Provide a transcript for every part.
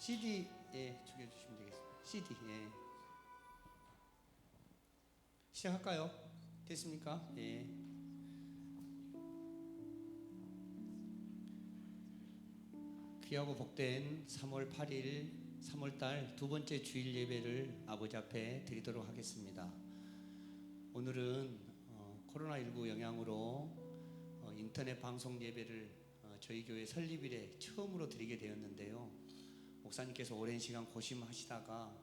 CD에 죽여주시면 되겠습니다. CD. 예. 시작할까요? 됐습니까? 예. 귀하고 복된 3월 8일 3월달 두 번째 주일 예배를 아버지 앞에 드리도록 하겠습니다. 오늘은 코로나19 영향으로 인터넷 방송 예배를 저희 교회 설립일에 처음으로 드리게 되었는데요. 목사님께서 오랜 시간 고심하시다가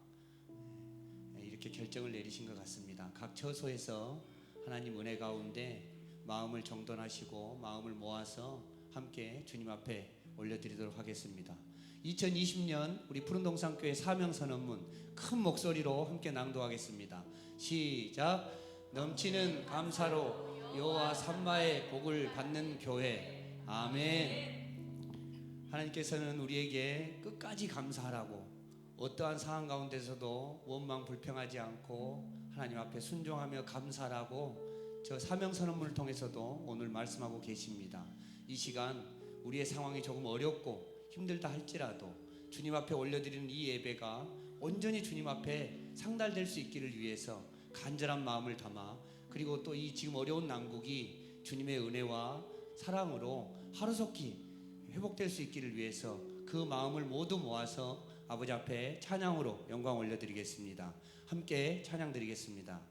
이렇게 결정을 내리신 것 같습니다. 각 처소에서 하나님 은혜 가운데 마음을 정돈하시고 마음을 모아서 함께 주님 앞에 올려드리도록 하겠습니다. 2020년 우리 푸른동산교회 사명선언문 큰 목소리로 함께 낭독하겠습니다. 시작. 넘치는 감사로 여호와 삼마의 복을 받는 교회. 아멘. 하나님께서는 우리에게 끝까지 감사하라고, 어떠한 상황 가운데서도 원망 불평하지 않고 하나님 앞에 순종하며 감사하라고 저 사명선언문을 통해서도 오늘 말씀하고 계십니다. 이 시간 우리의 상황이 조금 어렵고 힘들다 할지라도 주님 앞에 올려드리는 이 예배가 온전히 주님 앞에 상달될 수 있기를 위해서 간절한 마음을 담아, 그리고 또 이 지금 어려운 난국이 주님의 은혜와 사랑으로 하루속히 회복될 수 있기를 위해서 그 마음을 모두 모아서 아버지 앞에 찬양으로 영광 올려드리겠습니다. 함께 찬양 드리겠습니다.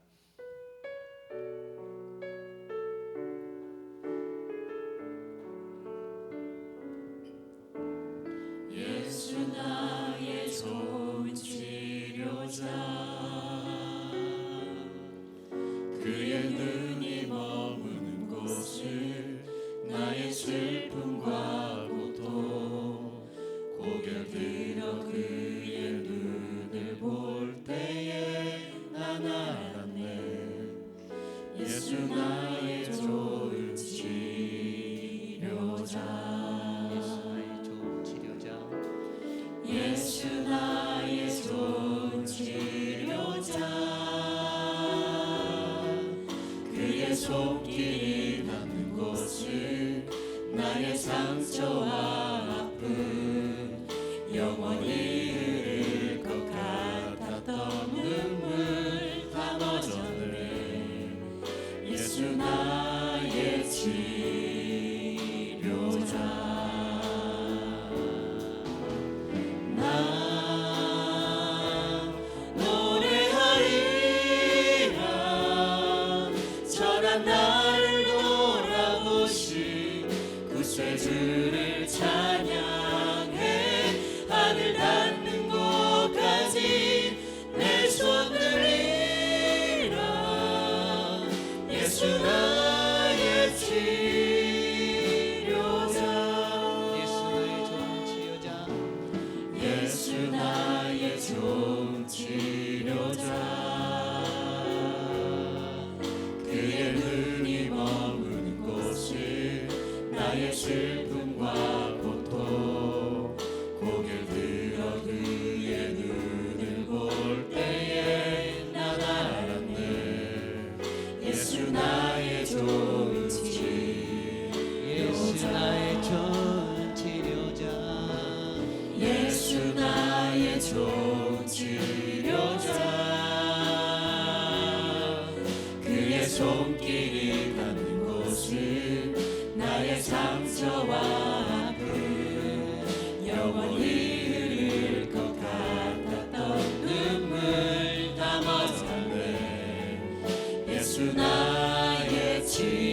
예수 나의 좋은 치료자, 그의 눈이 머무는 곳을 나의 슬픔과 고통 고개 들어 그의 눈을 볼 때에 난 알았네. 예수 나의 좋은 치료자, 예수 나의 좋은 치료자, 그의 손길이 닿는 곳을 나의 상처와 아픔 영원히 흐를 것 같았던 눈물 다 멎었네. 예수 나의 치료자, 주를 찬양해 하늘 닿는 곳까지 내 손 들이라. 예수 나의 치료자, 예수 나의 좋은 치료자, 그의 눈이 머무는 곳을 나의 슬픔과 고통 고개 들어 그의 눈을 볼 때에 난 알았네. 예수 나의 좋은 치료자, 예수 나의 좋은 치료자, 예수 나의 좋은 치료자, 그의 손길이 닿는 곳을 나의 상처와 아픔 영원히 흐를 것 같았던 눈물 다 멎었네. 예수 나의 치료자,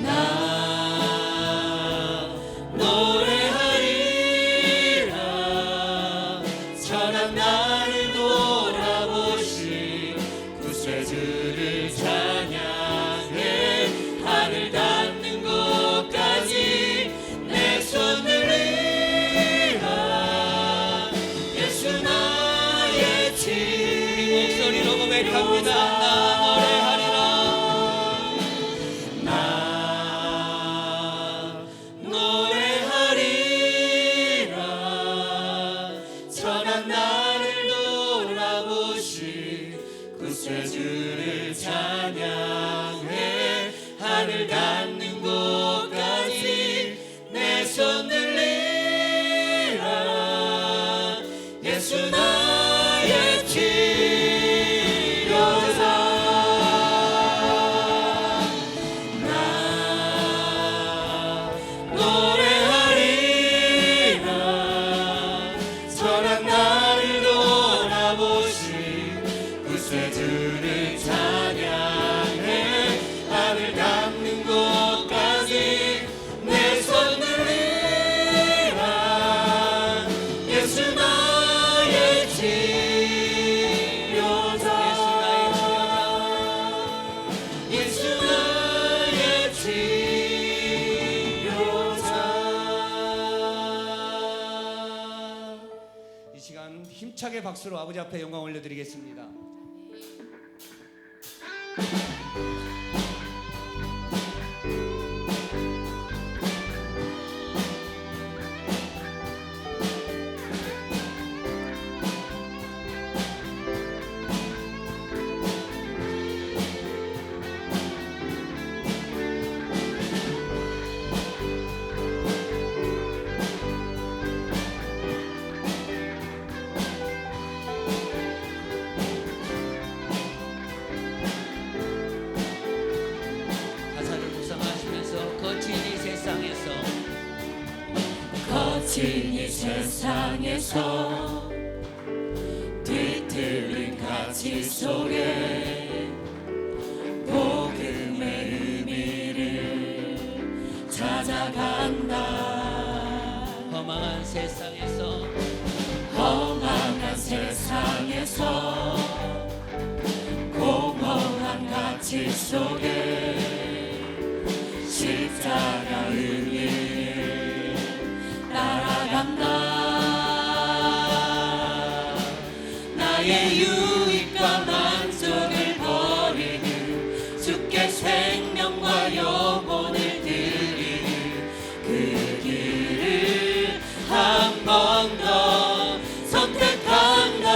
나 노래하리라. 천한 나를 돌아보신 구세주를 찬양해 하늘 닿는 곳까지 내 손 들이라. 예수 나의 치료자, 목소리로 고백합니다. 나 노래하리라. 천한 나를 돌아보신 구세주를 찬양해 하늘 닿는 곳까지 예수 나의 치료자 나 노래하리라 선한 나를 돌아보신 구세주를 찬양해 하늘 닿는 곳까지 내 손 들리라 예수 나의 치료자 예수 나의 치료자 이 시간 힘차게 박수로 아버지 앞에 영광 올려드리겠습니다. 가사를 묵상하시면서 거친 이 세상에서 거친 이 세상에서 뒤틀린 가치 속에 복음의 의미를 찾아간다 험한 세상에서 험한 세상에서 공허한 가치 속에 십자가 의미를 따라간다 나의 유익과 만족을 버리는 주께 생명과 영혼을 드리는 그 길을 한 번 더 선택한다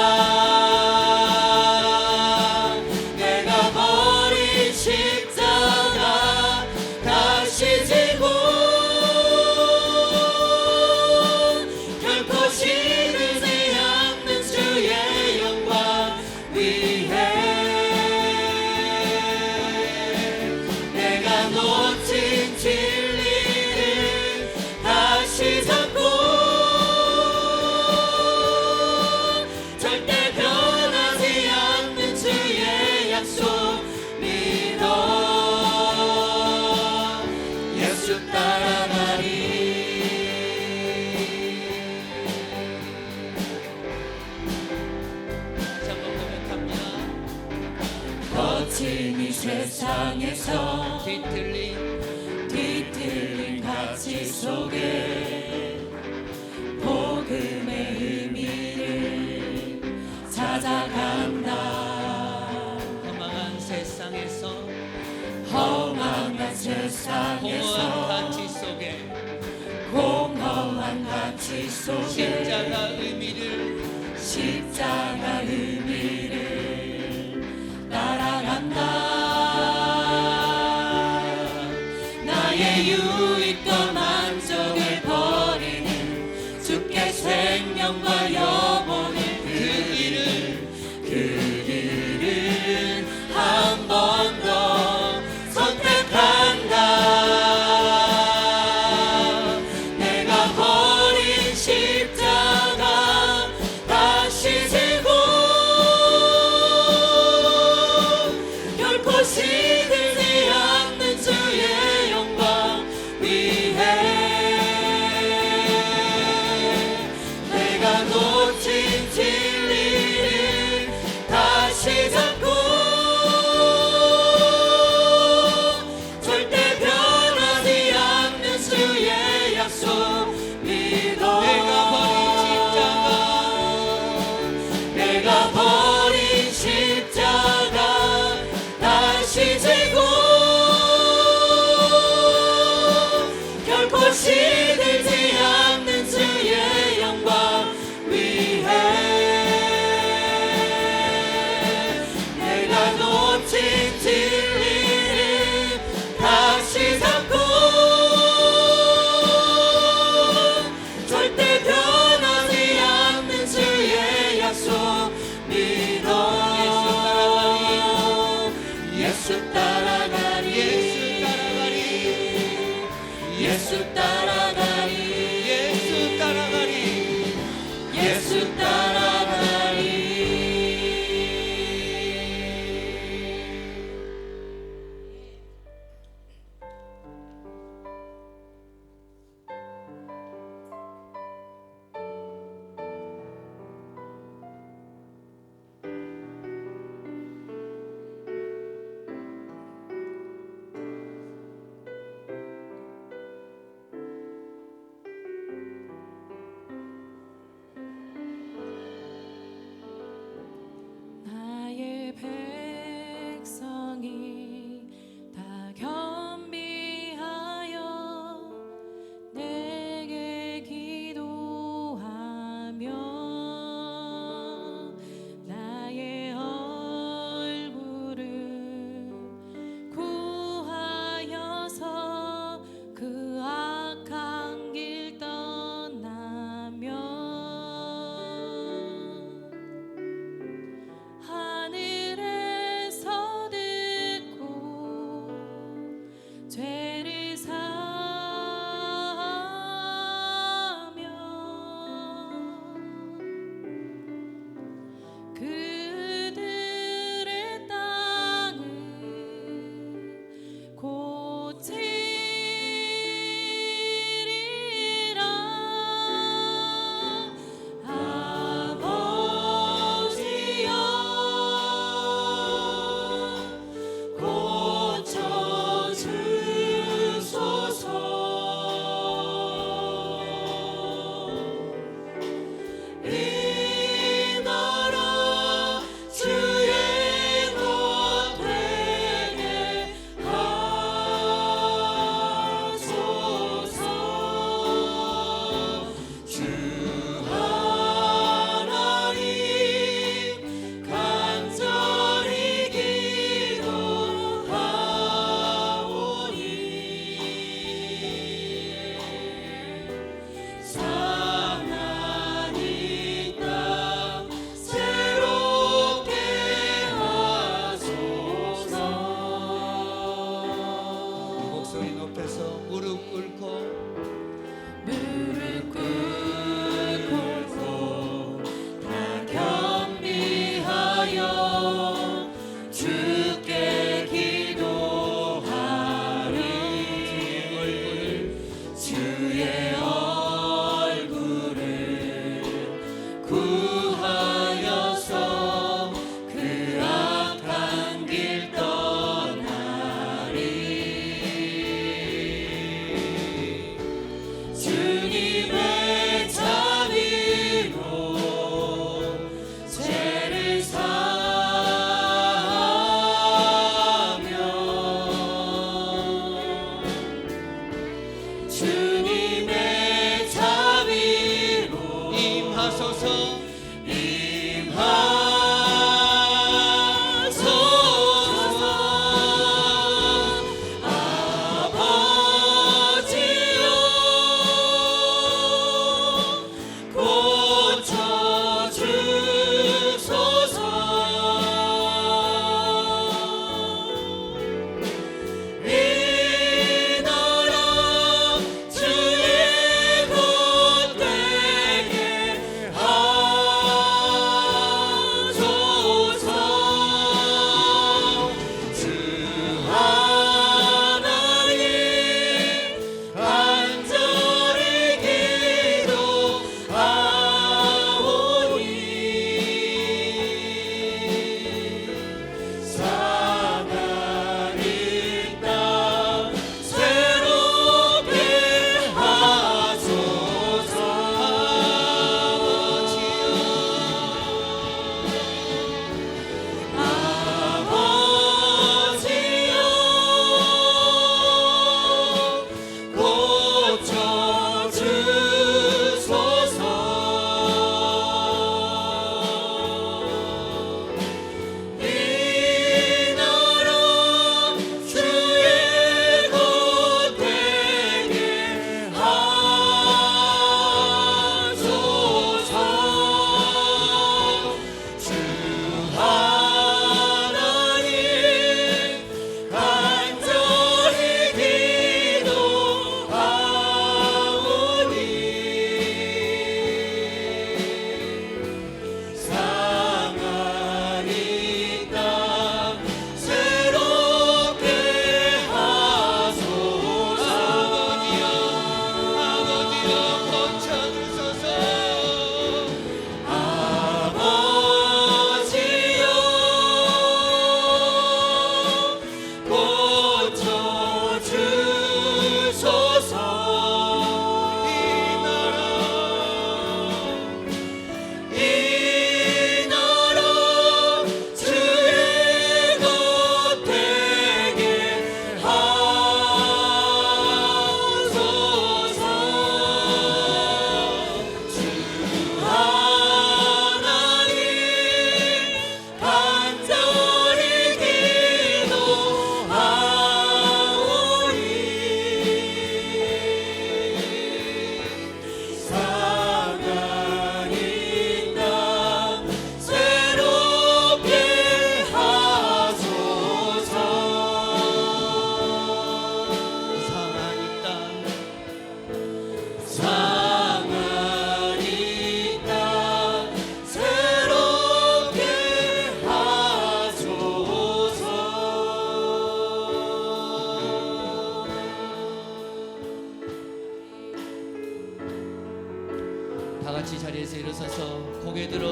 내가 버린 십자가 다시 지고 결코 시들지 않는 주의 영광 위해 내가 놓친 진리를 다시 잡고 절대 변하지 않는 주의 약속 믿어 예수 따라가리 한번 고백합니다. 거친 이 세상에서 뒤틀린 가치 속에 복음의 의미를 찾아간다 험한 세상에서 험한 공허한 세상에서 가치 속에 공허한 가치 속에 십자가 의미를 따라간다 나의 유익과 만족을 버리는 주께 생명과 영혼을 그 길을 한 번 더 선택한다 내가 버린 십자가 예수 따라가리. 나의 백성이 다 겸비하여 내게 기도하며 나의 얼굴을 구하여서 그 악한 길 떠나며 하늘에서 듣고 죄를 사하며 그들의 땅을 고치리라. 아버지여 고쳐주소서. 이 나라 주의 것 되게 하소서. 주 하나님 간절히 기도하오니 상한 이 땅 새롭게 하소서. 목소리 높여서 무릎 꿇고 무릎 꿇고 다 겸비하여 주께 기도하리. 주의 얼굴을 구하여서 그 악한 길 떠나리. 주님의 자비로 죄를 사하며 주님의 자비로 임하소서.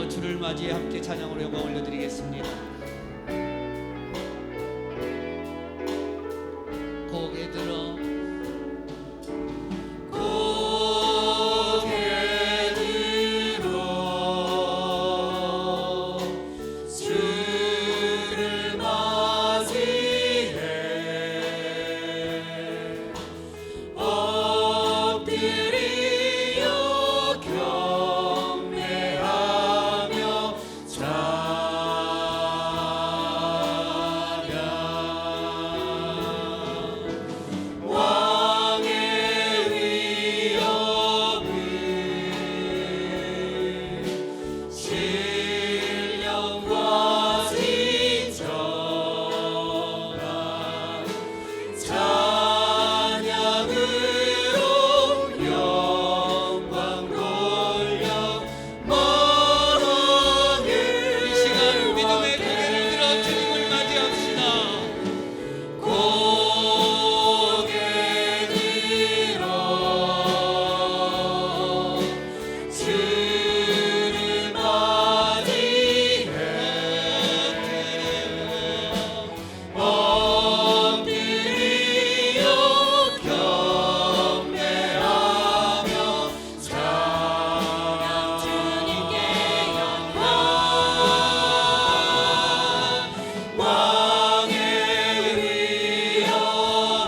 주를 맞이해 함께 찬양으로 영광 올려드리겠습니다. 고개 들어 주를 맞이해 엎드리어 경배하며 찬양 왕의 위엄을 신령과 진정한 찬양으로 영광 돌려 만왕의 이 시간 믿음의 고개를 들어 주님을 맞이합시다. 고개 들어 주를 맞이해 엎드리어 경배하며 찬양 주님께 영광 왕의 위엄을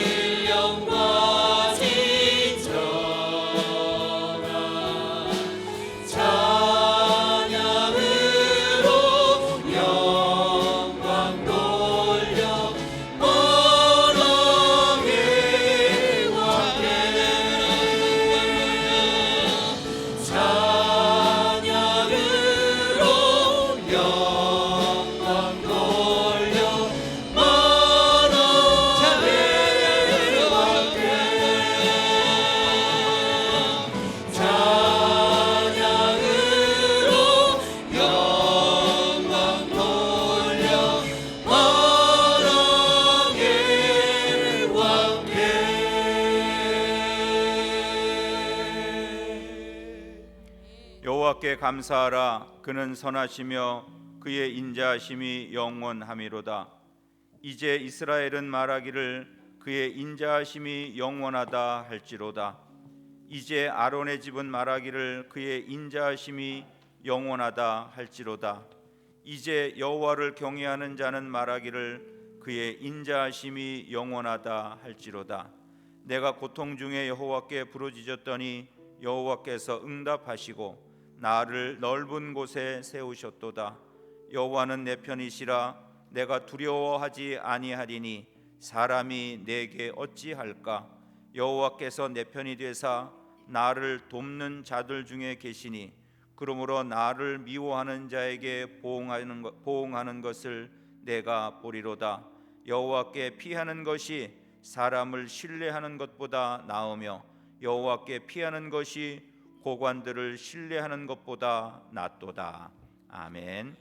신령과 진정한 찬양으로 영광 돌려 만왕의 왕께 찬양으로 영광 돌려 만왕의 왕께 찬양으로 영광 돌려 만왕의 왕께 여호와께 감사하라. 그는 선하시며 그의 인자하심이 영원함이로다. 이제 이스라엘은 말하기를 그의 인자하심이 영원하다 할지로다. 이제 아론의 집은 말하기를 그의 인자하심이 영원하다 할지로다. 이제 여호와를 경외하는 자는 말하기를 그의 인자하심이 영원하다 할지로다. 내가 고통 중에 여호와께 부르짖었더니 여호와께서 응답하시고 나를 넓은 곳에 세우셨도다. 여호와는 내 편이시라. 내가 두려워하지 아니하리니 사람이 내게 어찌할까. 여호와께서 내 편이 되사 나를 돕는 자들 중에 계시니 그러므로 나를 미워하는 자에게 보응하는 것을 내가 보리로다. 여호와께 피하는 것이 사람을 신뢰하는 것보다 나으며 여호와께 피하는 것이 고관들을 신뢰하는 것보다 낫도다. 아멘.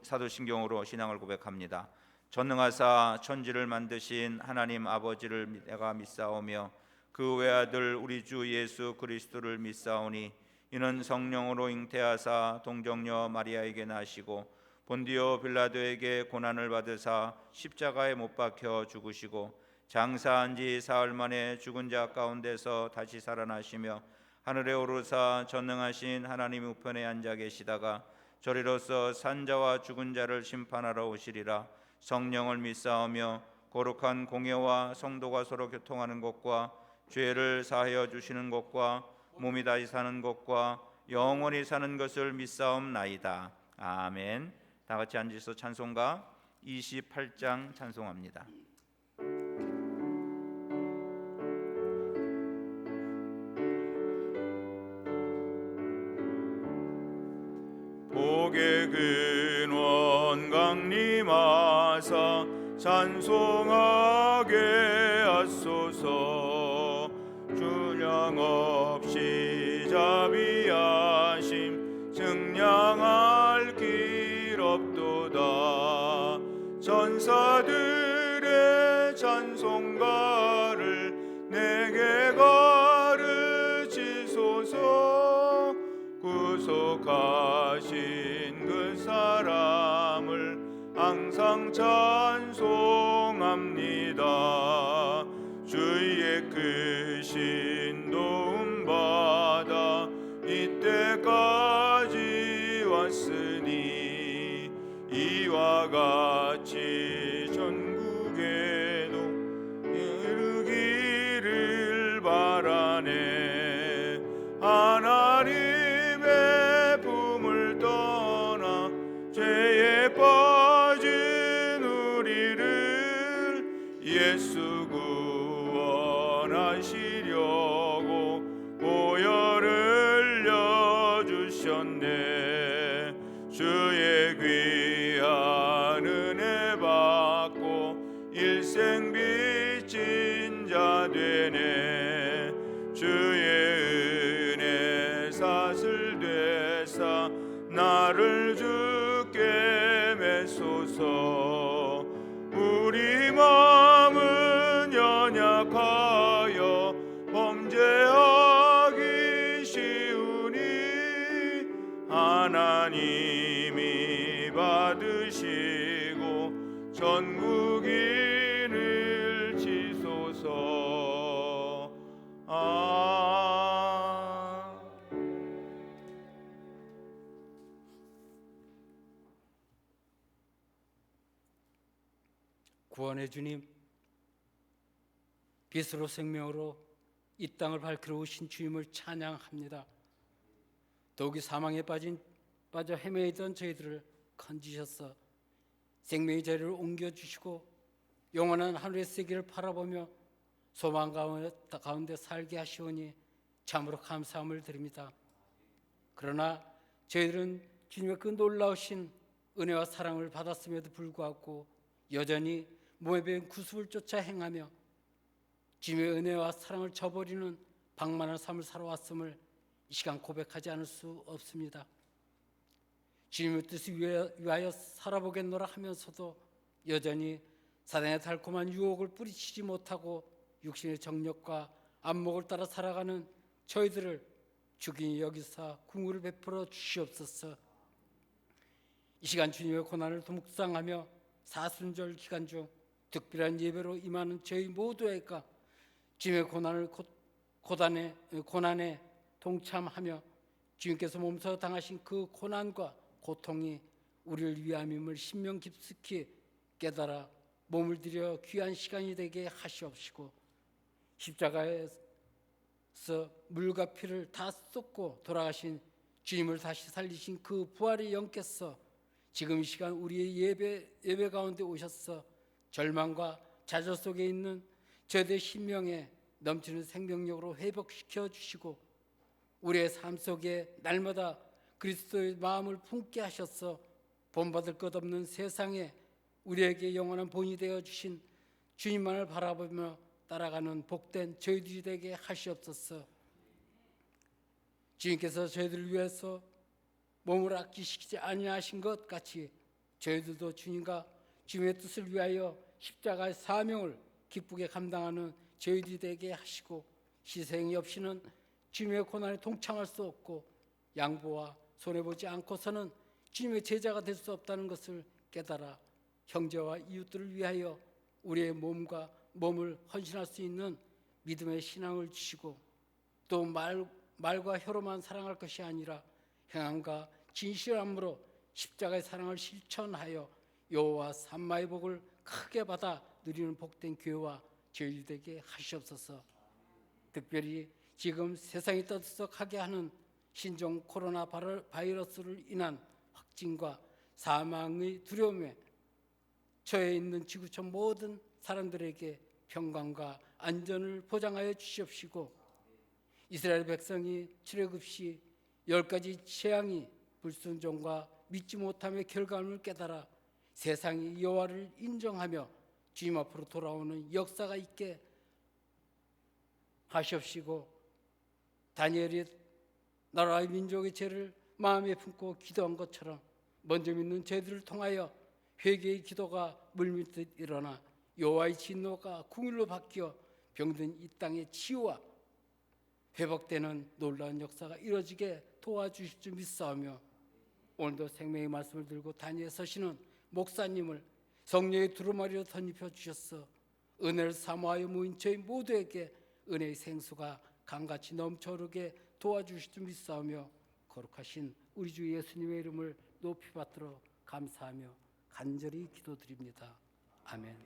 사도신경으로 신앙을 고백합니다. 전능하사 천지를 만드신 하나님 아버지를 내가 믿사오며 그 외아들 우리 주 예수 그리스도를 믿사오니 이는 성령으로 잉태하사 동정녀 마리아에게 나시고 본디오 빌라도에게 고난을 받으사 십자가에 못 박혀 죽으시고 장사한 지 사흘 만에 죽은 자 가운데서 다시 살아나시며 하늘에 오르사 전능하신 하나님 우편에 앉아 계시다가 저리로서 산자와 죽은 자를 심판하러 오시리라. 성령을 믿사오며 거룩한 공예와 성도가 서로 교통하는 것과 죄를 사하여 주시는 것과 몸이 다시 사는 것과 영원히 사는 것을 믿사옵나이다. 아멘. 다 같이 앉으셔서 찬송가 28장 찬송합니다. 복의 근원 강림하사 찬송하게 하소서. 준양 없이 자비하심 증량할 길 없도다. 전사들의 찬송가를 내게 가르치소서. 구속하신 그 사람을 항상 찬송합니다. 주의 크신 도움 받아 이때까지 왔으니 이와 같이 전국에도 이르기를 바라네. 하나님의 품을 떠나 죄에 빠진 우리를 예수 구원하시려고 보혈을 흘려주셨네. 주의 귀한 은혜 받고 일생 빚진 자 되네. 주의 은혜 사슬 되사 나를 주께 메소서. 우리 마음은 연약하여 범죄하기 쉬우니 하나님이 받으시고 전국인을 치소서. 구원의 주님, 빛으로 생명으로 이 땅을 밝히러 오신 주님을 찬양합니다. 더욱이 사망에 빠져 헤매이던 저희들을 건지셔서 생명의 자리를 옮겨주시고 영원한 하늘의 세계를 바라보며 소망 가운데 살게 하시오니 참으로 감사함을 드립니다. 그러나 저희들은 주님의 그 놀라우신 은혜와 사랑을 받았음에도 불구하고 여전히 몸에 배인 구습을 쫓아 행하며 주님의 은혜와 사랑을 저버리는 방만한 삶을 살아왔음을 이 시간 고백하지 않을 수 없습니다. 주님의 뜻을 위하여 살아보겠노라 하면서도 여전히 사단의 달콤한 유혹을 뿌리치지 못하고 육신의 정력과 안목을 따라 살아가는 저희들을 주기니 여기서 궁유를 베풀어 주시옵소서. 이 시간 주님의 고난을 묵상하며 사순절 기간 중 특별한 예배로 임하는 저희 모두에게 주님의 고난에 동참하며 주님께서 몸소 당하신 그 고난과 고통이 우리를 위함임을 신명 깊숙이 깨달아 몸을 들여 귀한 시간이 되게 하시옵시고 십자가에서 물과 피를 다 쏟고 돌아가신 주님을 다시 살리신 그 부활의 영께서 지금 이 시간 우리의 예배 가운데 오셔서 절망과 좌절 속에 있는 저희의 심령에 넘치는 생명력으로 회복시켜 주시고 우리의 삶 속에 날마다 그리스도의 마음을 품게 하셔서 본받을 것 없는 세상에 우리에게 영원한 본이 되어 주신 주님만을 바라보며 따라가는 복된 저희들이 되게 하시옵소서. 주님께서 저희들을 위해서 몸을 아끼시지 아니하신 것 같이 저희들도 주님과 주님의 뜻을 위하여 십자가의 사명을 기쁘게 감당하는 저희들이 되게 하시고 희생이 없이는 주님의 고난에 동참할 수 없고 양보와 손해보지 않고서는 주님의 제자가 될 수 없다는 것을 깨달아 형제와 이웃들을 위하여 우리의 몸을 헌신할 수 있는 믿음의 신앙을 주시고 또 말과 혀로만 사랑할 것이 아니라 행함과 진실함으로 십자가의 사랑을 실천하여 여호와 삼마의 복을 크게 받아 누리는 복된 교회와 저희들 되게 하시옵소서. 특별히 지금 세상이 떠들썩하게 하는 신종 코로나 바이러스를 인한 확진과 사망의 두려움에 처해 있는 지구촌 모든 사람들에게 평강과 안전을 보장하여 주시옵시고 이스라엘 백성이 출애굽 시 10가지 재앙이 불순종과 믿지 못함의 결과를 깨달아 세상이 여호와를 인정하며 주님 앞으로 돌아오는 역사가 있게 하시옵시고 다니엘이 나라와 민족의 죄를 마음에 품고 기도한 것처럼 먼저 믿는 저희들을 통하여 회개의 기도가 물밀듯 일어나 여호와의 진노가 궁일로 바뀌어 병든 이 땅의 치유와 회복되는 놀라운 역사가 이루어지게 도와주실 줄 믿사오며, 오늘도 생명의 말씀을 들고 단위에 서시는 목사님을 성령의 두루마리로 덧입혀 주셔서 은혜를 사모하여 모인 저희 모두에게 은혜의 생수가 강같이 넘쳐오르게 도와주실 줄 믿사오며, 거룩하신 우리 주 예수님의 이름을 높이 받들어 감사하며 간절히 기도드립니다. 아멘.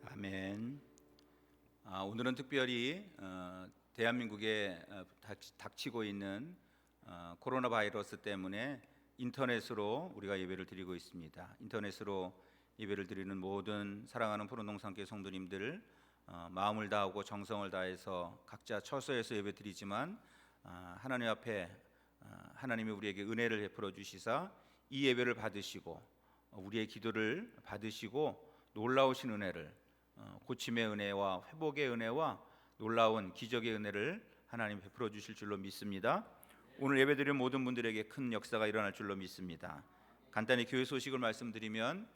아멘. 오늘은 특별히 대한민국에 닥치고 있는 코로나 바이러스 때문에 인터넷으로 우리가 예배를 드리고 있습니다. 인터넷으로 예배를 드리는 모든 사랑하는 푸른동산교회 성도님들, 마음을 다하고 정성을 다해서 각자 처소에서 예배 드리지만 하나님 앞에 하나님이 우리에게 은혜를 베풀어 주시사 이 예배를 받으시고 우리의 기도를 받으시고 놀라우신 은혜를, 고침의 은혜와 회복의 은혜와 놀라운 기적의 은혜를 하나님 베풀어 주실 줄로 믿습니다. 오늘 예배드리는 모든 분들에게 큰 역사가 일어날 줄로 믿습니다. 간단히 교회 소식을 말씀드리면,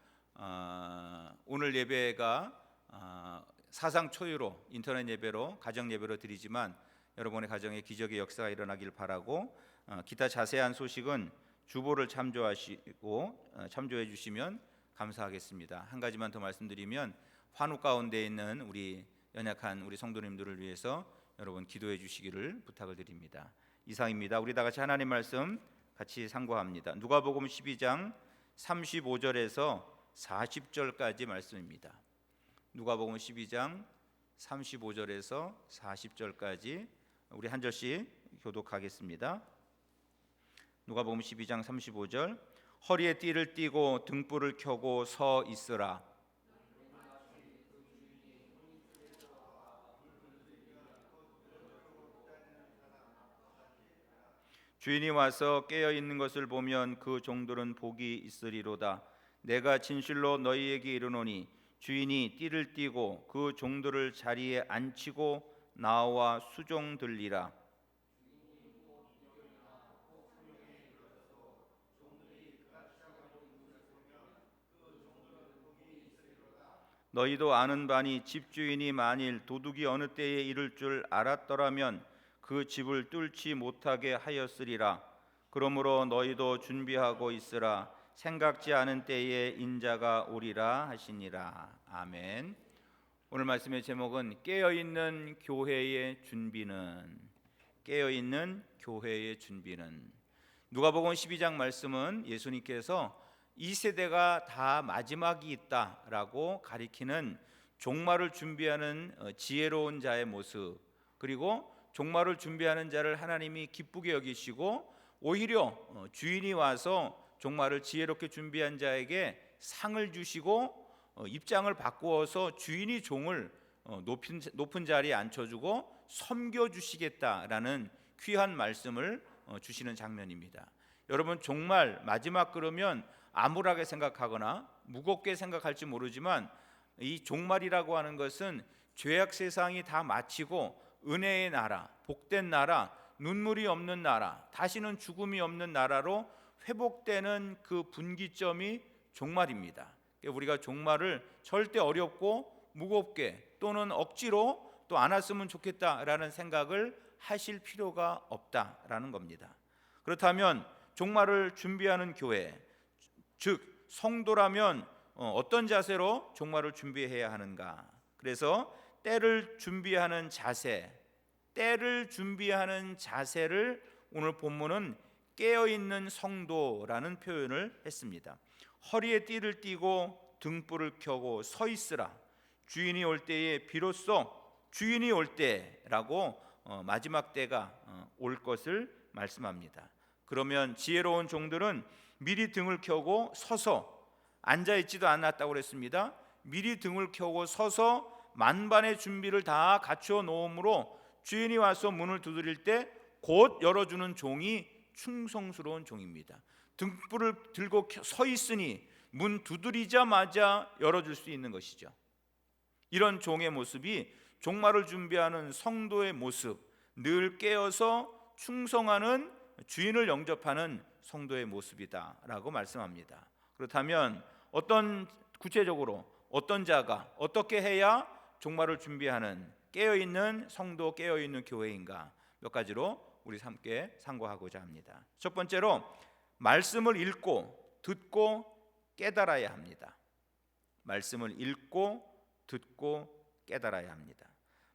오늘 예배가 사상 초유로 인터넷 예배로, 가정 예배로 드리지만 여러분의 가정에 기적의 역사가 일어나길 바라고, 기타 자세한 소식은 주보를 참조해 주시면 감사하겠습니다. 한 가지만 더 말씀드리면, 환우 가운데 있는 우리 연약한 우리 성도님들을 위해서 여러분 기도해 주시기를 부탁을 드립니다. 이상입니다. 우리 다 같이 하나님 말씀 같이 상고합니다. 누가복음 12장 35절에서 40절까지 말씀입니다. 누가복음 12장 35절에서 40절까지 우리 한 절씩 교독하겠습니다. 누가복음 12장 35절. 허리에 띠를 띠고 등불을 켜고 서 있으라. 주인이 와서 깨어 있는 것을 보면 그 종들은 복이 있으리로다. 내가 진실로 너희에게 이르노니 주인이 띠를 띠고 그 종들을 자리에 앉히고 나와 수종들리라. 너희도 아는 바니 집주인이 만일 도둑이 어느 때에 이를 줄 알았더라면 그 집을 뚫지 못하게 하였으리라. 그러므로 너희도 준비하고 있으라. 생각지 않은 때에 인자가 오리라 하시니라. 아멘. 오늘 말씀의 제목은 깨어있는 교회의 준비는, 깨어있는 교회의 준비는. 누가복음 12장 말씀은 예수님께서 이 세대가 다 마지막이 있다라고 가리키는 종말을 준비하는 지혜로운 자의 모습, 그리고 종말을 준비하는 자를 하나님이 기쁘게 여기시고 오히려 주인이 와서 종말을 지혜롭게 준비한 자에게 상을 주시고 입장을 바꾸어서 주인이 종을 높은 자리에 앉혀주고 섬겨주시겠다라는 귀한 말씀을 주시는 장면입니다. 여러분, 종말 마지막 그러면 암울하게 생각하거나 무겁게 생각할지 모르지만 이 종말이라고 하는 것은 죄악 세상이 다 마치고 은혜의 나라, 복된 나라, 눈물이 없는 나라, 다시는 죽음이 없는 나라로 회복되는 그 분기점이 종말입니다. 우리가 종말을 절대 어렵고 무겁게 또는 억지로 또 안 왔으면 좋겠다라는 생각을 하실 필요가 없다라는 겁니다. 그렇다면 종말을 준비하는 교회, 즉 성도라면 어떤 자세로 종말을 준비해야 하는가? 그래서 때를 준비하는 자세, 때를 준비하는 자세를 오늘 본문은 깨어있는 성도라는 표현을 했습니다. 허리에 띠를 띠고 등불을 켜고 서 있으라. 주인이 올 때에 비로소 주인이 올 때라고 마지막 때가 올 것을 말씀합니다. 그러면 지혜로운 종들은 미리 등을 켜고 서서, 앉아있지도 않았다고 그랬습니다. 미리 등을 켜고 서서 만반의 준비를 다 갖추어 놓음으로 주인이 와서 문을 두드릴 때 곧 열어주는 종이 충성스러운 종입니다. 등불을 들고 서 있으니 문 두드리자마자 열어줄 수 있는 것이죠. 이런 종의 모습이 종말을 준비하는 성도의 모습, 늘 깨어서 충성하는 주인을 영접하는 성도의 모습이다라고 말씀합니다. 그렇다면 구체적으로 어떤 자가 어떻게 해야 종말을 준비하는 깨어있는 성도, 깨어있는 교회인가, 몇 가지로 우리 함께 상고하고자 합니다. 첫 번째로 말씀을 읽고 듣고 깨달아야 합니다. 말씀을 읽고 듣고 깨달아야 합니다.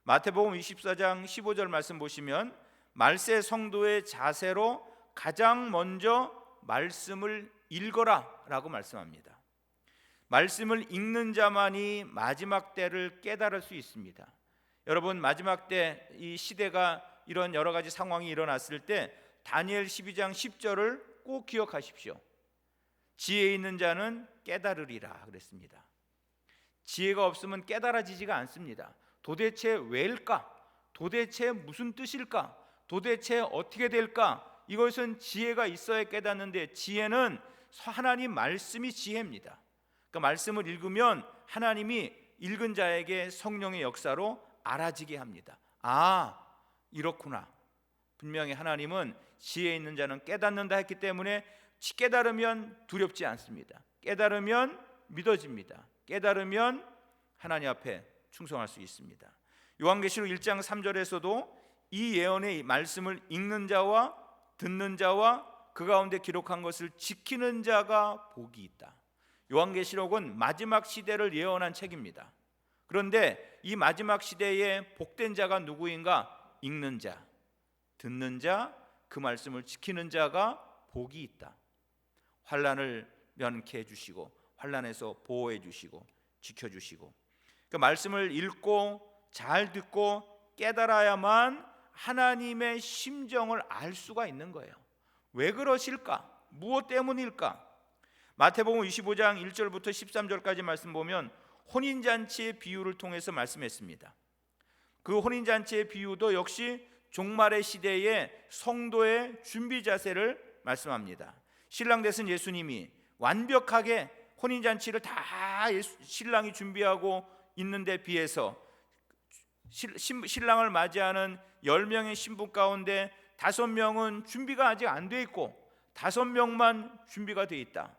마태복음 24장 15절 말씀 보시면 말세 성도의 자세로 가장 먼저 말씀을 읽어라 라고 말씀합니다. 말씀을 읽는 자만이 마지막 때를 깨달을 수 있습니다. 여러분, 마지막 때 이 시대가 이런 여러 가지 상황이 일어났을 때 다니엘 12장 10절을 꼭 기억하십시오. 지혜 있는 자는 깨달으리라 그랬습니다. 지혜가 없으면 깨달아지지가 않습니다. 도대체 왜일까? 도대체 무슨 뜻일까? 도대체 어떻게 될까? 이것은 지혜가 있어야 깨닫는데, 지혜는 하나님 말씀이 지혜입니다. 그러니까 말씀을 읽으면 하나님이 읽은 자에게 성령의 역사로 알아지게 합니다. 아, 이렇구나. 분명히 하나님은 지혜 있는 자는 깨닫는다 했기 때문에 깨달으면 두렵지 않습니다. 깨달으면 믿어집니다. 깨달으면 하나님 앞에 충성할 수 있습니다. 요한계시록 1장 3절에서도 이 예언의 말씀을 읽는 자와 듣는 자와 그 가운데 기록한 것을 지키는 자가 복이 있다. 요한계시록은 마지막 시대를 예언한 책입니다. 그런데 이 마지막 시대에 복된 자가 누구인가? 읽는 자, 듣는 자, 그 말씀을 지키는 자가 복이 있다. 환난을 면케해 주시고 환난에서 보호해 주시고 지켜 주시고, 그 말씀을 읽고 잘 듣고 깨달아야만 하나님의 심정을 알 수가 있는 거예요. 왜 그러실까? 무엇 때문일까? 마태복음 25장 1절부터 13절까지 말씀 보면 혼인잔치의 비유를 통해서 말씀했습니다. 그 혼인잔치의 비유도 역시 종말의 시대의 성도의 준비 자세를 말씀합니다. 신랑 되신 예수님이 완벽하게 혼인잔치를 다 신랑이 준비하고 있는데 비해서 신랑을 맞이하는 10명의 신부 가운데 5명은 준비가 아직 안 돼 있고 5명만 준비가 돼 있다.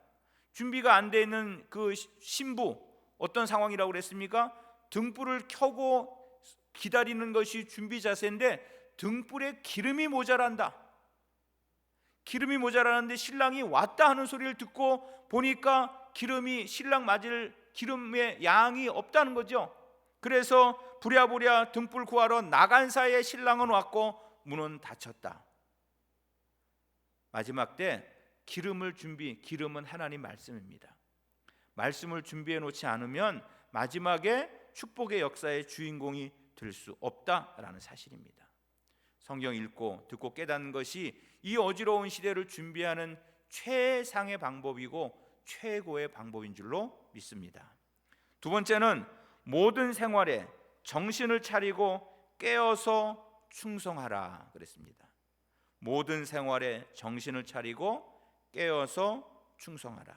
준비가 안 돼 있는 그 신부, 어떤 상황이라고 그랬습니까? 등불을 켜고 기다리는 것이 준비 자세인데 등불에 기름이 모자란다. 기름이 모자라는데 신랑이 왔다 하는 소리를 듣고 보니까 기름이, 신랑 맞을 기름의 양이 없다는 거죠. 그래서 부랴부랴 등불 구하러 나간 사이에 신랑은 왔고 문은 닫혔다. 마지막 때 기름은 하나님 말씀입니다. 말씀을 준비해 놓지 않으면 마지막에 축복의 역사의 주인공이 될 수 없다라는 사실입니다. 성경 읽고 듣고 깨닫는 것이 이 어지러운 시대를 준비하는 최상의 방법이고 최고의 방법인 줄로 믿습니다. 두 번째는 모든 생활에 정신을 차리고 깨어서 충성하라 그랬습니다. 모든 생활에 정신을 차리고 깨어서 충성하라.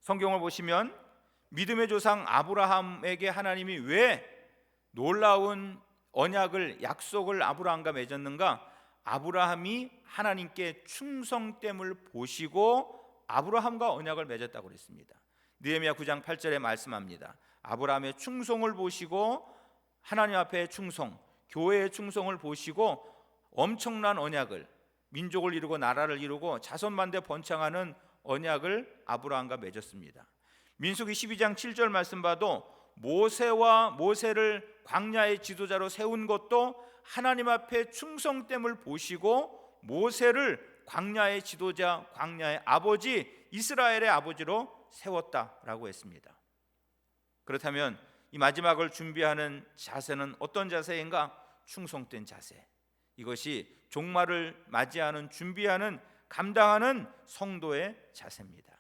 성경을 보시면 믿음의 조상 아브라함에게 하나님이 왜 놀라운 언약을, 약속을 아브라함과 맺었는가? 아브라함이 하나님께 충성됨을 보시고 아브라함과 언약을 맺었다고 그랬습니다. 느헤미야 9장 8절에 말씀합니다. 아브라함의 충성을 보시고 하나님 앞에 충성, 교회의 충성을 보시고 엄청난 언약을, 민족을 이루고 나라를 이루고 자손만대 번창하는 언약을 아브라함과 맺었습니다. 민수기 12장 7절 말씀 봐도 모세를 광야의 지도자로 세운 것도 하나님 앞에 충성됨을 보시고 모세를 광야의 지도자, 광야의 아버지, 이스라엘의 아버지로 세웠다라고 했습니다. 그렇다면 이 마지막을 준비하는 자세는 어떤 자세인가? 충성된 자세. 이것이 종말을 맞이하는, 준비하는, 감당하는 성도의 자세입니다.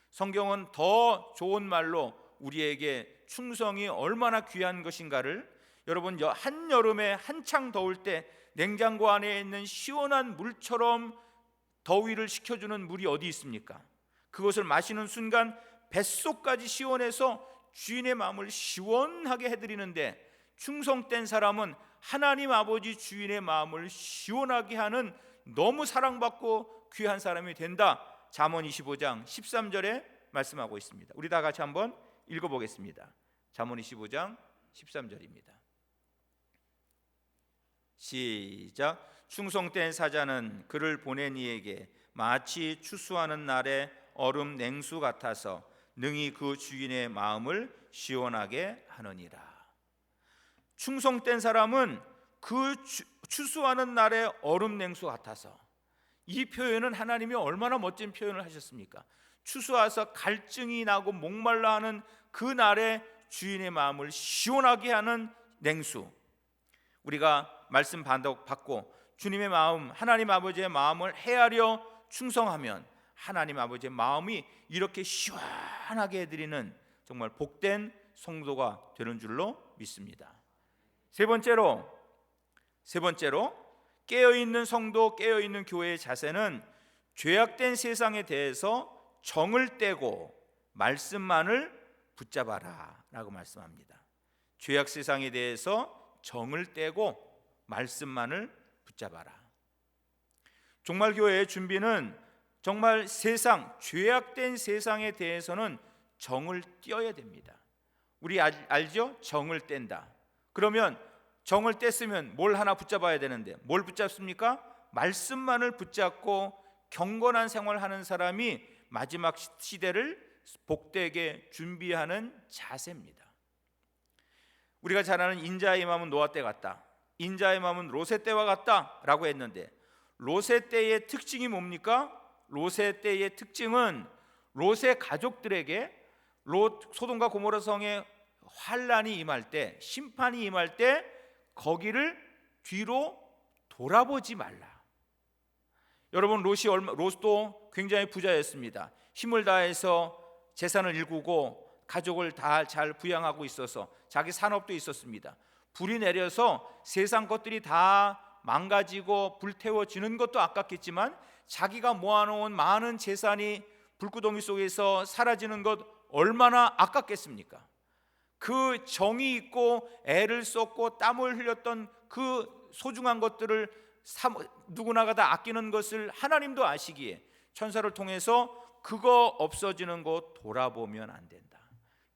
성경은 더 좋은 말로 우리에게 충성이 얼마나 귀한 것인가를, 여러분, 한여름에 한창 더울 때 냉장고 안에 있는 시원한 물처럼 더위를 식혀주는 물이 어디 있습니까? 그것을 마시는 순간 뱃속까지 시원해서 주인의 마음을 시원하게 해드리는데, 충성된 사람은 하나님 아버지 주인의 마음을 시원하게 하는 너무 사랑받고 귀한 사람이 된다. 잠언 25장 13절에 말씀하고 있습니다. 우리 다 같이 한번 읽어보겠습니다. 잠언 25장 13절입니다. 시작. 충성된 사자는 그를 보낸 이에게 마치 추수하는 날의 얼음 냉수 같아서 능히 그 주인의 마음을 시원하게 하느니라. 충성된 사람은 그 추수하는 날의 얼음 냉수 같아서, 이 표현은 하나님이 얼마나 멋진 표현을 하셨습니까? 추수하서 갈증이 나고 목말라 하는 그 날에 주인의 마음을 시원하게 하는 냉수. 우리가 말씀 받고 주님의 마음, 하나님 아버지의 마음을 헤아려 충성하면 하나님 아버지의 마음이 이렇게 시원하게 해드리는 정말 복된 성도가 되는 줄로 믿습니다. 세 번째로 깨어있는 성도, 깨어있는 교회의 자세는 죄악된 세상에 대해서 정을 떼고 말씀만을 붙잡아라 라고 말씀합니다. 죄악 세상에 대해서 정을 떼고 말씀만을 붙잡아라. 종말교회의 준비는 정말 죄악된 세상에 대해서는 정을 떼어야 됩니다. 우리 알죠? 정을 뗀다. 그러면 정을 뗐으면 뭘 하나 붙잡아야 되는데 뭘 붙잡습니까? 말씀만을 붙잡고 경건한 생활하는 사람이 마지막 시대를 복되게 준비하는 자세입니다. 우리가 잘 아는 인자의 마음은 노아 때 같다, 인자의 마음은 롯의 때와 같다라고 했는데, 롯의 때의 특징이 뭡니까? 롯의 때의 특징은 롯의 가족들에게 소돔과 고모라 성에 환란이 임할 때, 심판이 임할 때 거기를 뒤로 돌아보지 말라. 여러분, 롯도 굉장히 부자였습니다. 힘을 다해서 재산을 일구고 가족을 다 잘 부양하고 있어서 자기 산업도 있었습니다. 불이 내려서 세상 것들이 다 망가지고 불태워지는 것도 아깝겠지만 자기가 모아놓은 많은 재산이 불구덩이 속에서 사라지는 것 얼마나 아깝겠습니까? 그 정이 있고 애를 썼고 땀을 흘렸던 그 소중한 것들을 누구나가 다 아끼는 것을 하나님도 아시기에 천사를 통해서 그거 없어지는 거 돌아보면 안 된다.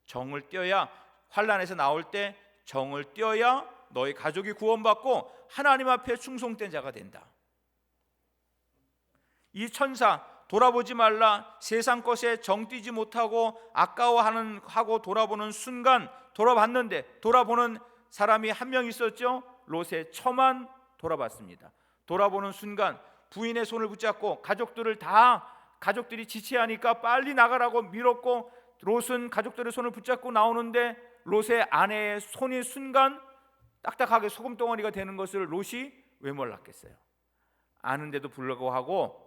정을 떼어야, 환난에서 나올 때 정을 떼어야 너희 가족이 구원받고 하나님 앞에 충성된 자가 된다. 이 천사, 돌아보지 말라, 세상 것에 정뛰지 못하고 아까워하고 돌아보는 순간, 돌아봤는데 돌아보는 사람이 한 명 있었죠. 롯의 처만 돌아봤습니다. 돌아보는 순간 부인의 손을 붙잡고 가족들이 지체하니까 빨리 나가라고 밀었고, 롯은 가족들의 손을 붙잡고 나오는데 롯의 아내의 손이 순간 딱딱하게 소금덩어리가 되는 것을 롯이 왜 몰랐겠어요? 아는데도 불구하고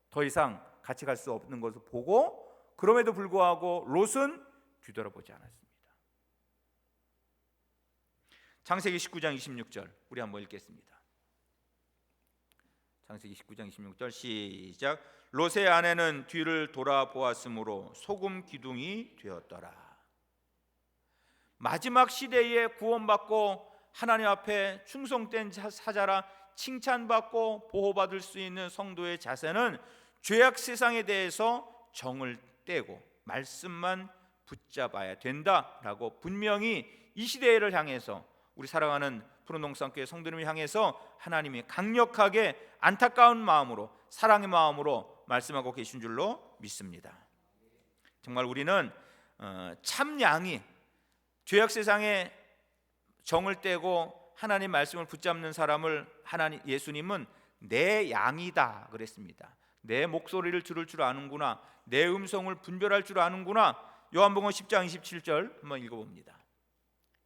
더 이상 같이 갈 수 없는 것을 보고, 그럼에도 불구하고 롯은 뒤돌아보지 않았습니다. 창세기 19장 26절 우리 한번 읽겠습니다. 창세기 19장 26절 시작. 롯의 아내는 뒤를 돌아보았으므로 소금 기둥이 되었더라. 마지막 시대에 구원받고 하나님 앞에 충성된 사자라 칭찬받고 보호받을 수 있는 성도의 자세는 죄악 세상에 대해서 정을 떼고 말씀만 붙잡아야 된다라고 분명히 이 시대를 향해서, 우리 사랑하는 푸른동산교회 성도님을 향해서 하나님이 강력하게 안타까운 마음으로, 사랑의 마음으로 말씀하고 계신 줄로 믿습니다. 정말 우리는 참 양이, 죄악 세상에 정을 떼고 하나님 말씀을 붙잡는 사람을 예수님은 내 양이다 그랬습니다. 내 목소리를 들을 줄 아는구나, 내 음성을 분별할 줄 아는구나. 요한복음 10장 27절 한번 읽어봅니다.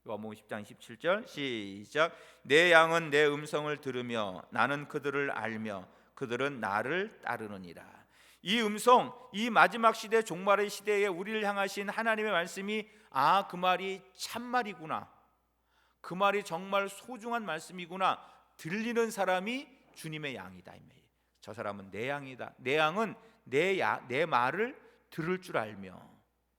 요한복음 10장 27절 시작. 내 양은 내 음성을 들으며 나는 그들을 알며 그들은 나를 따르느니라. 이 음성, 이 마지막 시대, 종말의 시대에 우리를 향하신 하나님의 말씀이, 그 말이 참말이구나, 그 말이 정말 소중한 말씀이구나 들리는 사람이 주님의 양이다. 저 사람은 내 양이다. 내 양은 내 말을 들을 줄 알며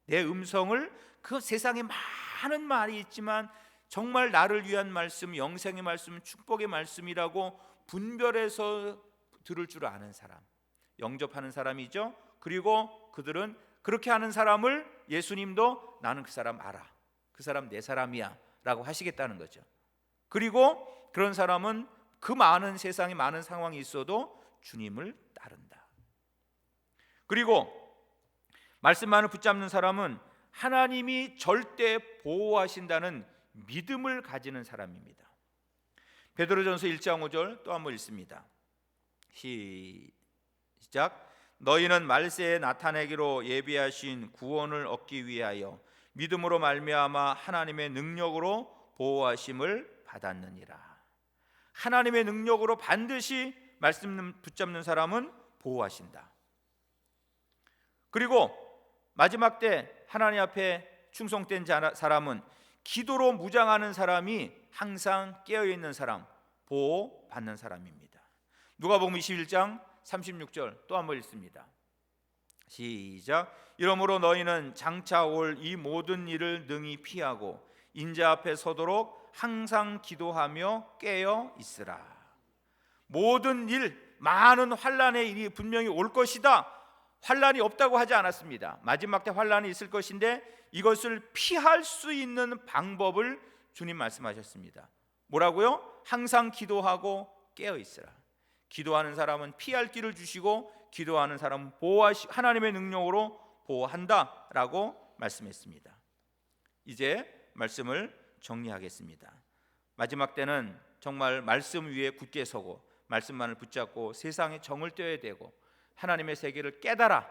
내 음성을, 그 세상에 많은 말이 있지만 정말 나를 위한 말씀, 영생의 말씀, 축복의 말씀이라고 분별해서 들을 줄 아는 사람, 영접하는 사람이죠. 그리고 그들은 그렇게 하는 사람을 예수님도 나는 그 사람 알아, 그 사람 내 사람이야 라고 하시겠다는 거죠. 그리고 그런 사람은 그 많은 세상에 많은 상황이 있어도 주님을 따른다. 그리고 말씀만을 붙잡는 사람은 하나님이 절대 보호하신다는 믿음을 가지는 사람입니다. 베드로전서 1장 5절 또 한번 읽습니다. 시작. 너희는 말세에 나타내기로 예비하신 구원을 얻기 위하여 믿음으로 말미암아 하나님의 능력으로 보호하심을 받았느니라. 하나님의 능력으로 반드시 말씀 붙잡는 사람은 보호하신다. 그리고 마지막 때 하나님 앞에 충성된 사람은 기도로 무장하는 사람이 항상 깨어있는 사람, 보호받는 사람입니다. 누가복음 21장 36절 또 한번 읽습니다. 시작. 이러므로 너희는 장차 올 이 모든 일을 능히 피하고 인자 앞에 서도록 항상 기도하며 깨어 있으라. 모든 일, 많은 환난의 일이 분명히 올 것이다. 환난이 없다고 하지 않았습니다. 마지막 때 환난이 있을 것인데 이것을 피할 수 있는 방법을 주님 말씀하셨습니다. 뭐라고요? 항상 기도하고 깨어 있으라. 기도하는 사람은 피할 길을 주시고 기도하는 사람은 하나님의 능력으로 보호한다라고 말씀했습니다. 이제 말씀을 정리하겠습니다. 마지막 때는 정말 말씀 위에 굳게 서고 말씀만을 붙잡고 세상의 정을 떼어야 되고 하나님의 세계를 깨달아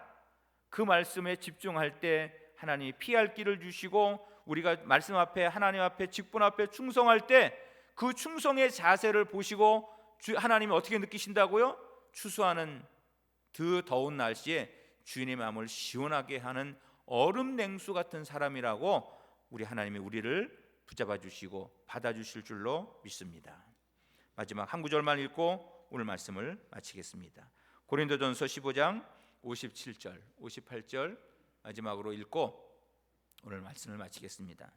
그 말씀에 집중할 때 하나님이 피할 길을 주시고 우리가 말씀 앞에 하나님 앞에 직분 앞에 충성할 때 그 충성의 자세를 보시고 하나님이 어떻게 느끼신다고요? 추수하는 그 더운 날씨에 주인의 마음을 시원하게 하는 얼음 냉수 같은 사람이라고 우리 하나님이 우리를 붙잡아 주시고 받아 주실 줄로 믿습니다. 마지막 한 구절만 읽고 오늘 말씀을 마치겠습니다. 고린도전서 15장 57절 58절 마지막으로 읽고 오늘 말씀을 마치겠습니다.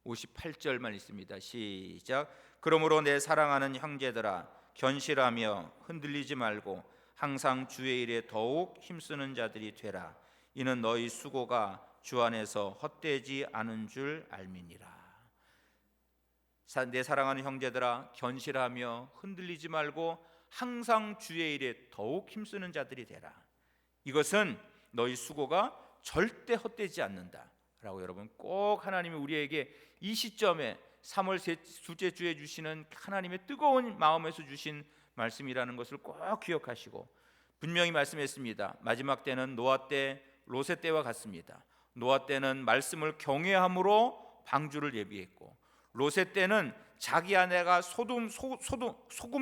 58절만 읽습니다. 시작. 그러므로 내 사랑하는 형제들아 견실하며 흔들리지 말고 항상 주의 일에 더욱 힘쓰는 자들이 되라. 이는 너희 수고가 주 안에서 헛되지 않은 줄 알미니라. 내 사랑하는 형제들아 견실하며 흔들리지 말고 항상 주의 일에 더욱 힘쓰는 자들이 되라. 이것은 너희 수고가 절대 헛되지 않는다라고 여러분 꼭 하나님이 우리에게 이 시점에 3월 둘째 주에 주시는 하나님의 뜨거운 마음에서 주신 말씀이라는 것을 꼭 기억하시고 분명히 말씀했습니다. 마지막 때는 노아 때 롯의 때와 같습니다. 노아 때는 말씀을 경외함으로 방주를 예비했고 롯의 때는 자기 아내가 소금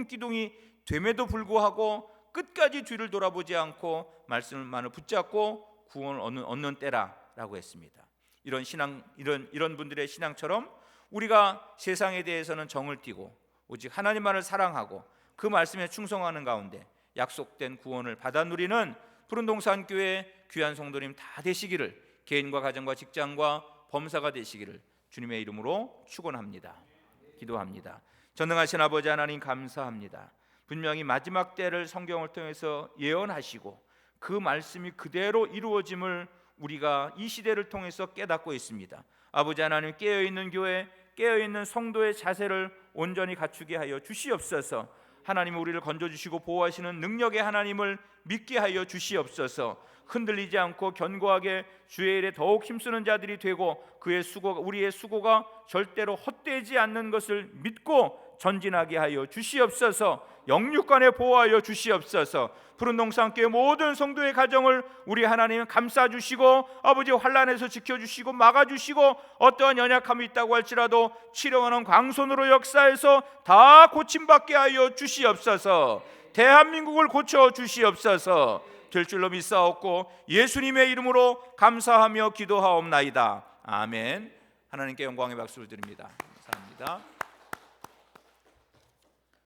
기둥이 됨에도 불구하고 끝까지 뒤를 돌아보지 않고 말씀만을 붙잡고 구원을 얻는 때라라고 했습니다. 이런 분들의 신앙처럼 우리가 세상에 대해서는 정을 띠고 오직 하나님만을 사랑하고 그 말씀에 충성하는 가운데 약속된 구원을 받아 누리는 푸른동산교회 귀한 성도님 다 되시기를, 개인과 가정과 직장과 범사가 되시기를 주님의 이름으로 축원합니다. 기도합니다. 전능하신 아버지 하나님 감사합니다. 분명히 마지막 때를 성경을 통해서 예언하시고 그 말씀이 그대로 이루어짐을 우리가 이 시대를 통해서 깨닫고 있습니다. 아버지 하나님 깨어있는 교회, 깨어있는 성도의 자세를 온전히 갖추게 하여 주시옵소서. 하나님 우리를 건져주시고 보호하시는 능력의 하나님을 믿게 하여 주시옵소서. 흔들리지 않고 견고하게 주의 일에 더욱 힘쓰는 자들이 되고 우리의 수고가 절대로 헛되지 않는 것을 믿고 전진하게 하여 주시옵소서. 영육간에 보호하여 주시옵소서. 푸른동산교회 모든 성도의 가정을 우리 하나님 감싸주시고 아버지 환난에서 지켜주시고 막아주시고 어떠한 연약함이 있다고 할지라도 치료하는 광손으로 역사해서 다 고침받게 하여 주시옵소서. 대한민국을 고쳐 주시옵소서. 될 줄로 믿사옵고 예수님의 이름으로 감사하며 기도하옵나이다. 아멘. 하나님께 영광의 박수를 드립니다. 감사합니다.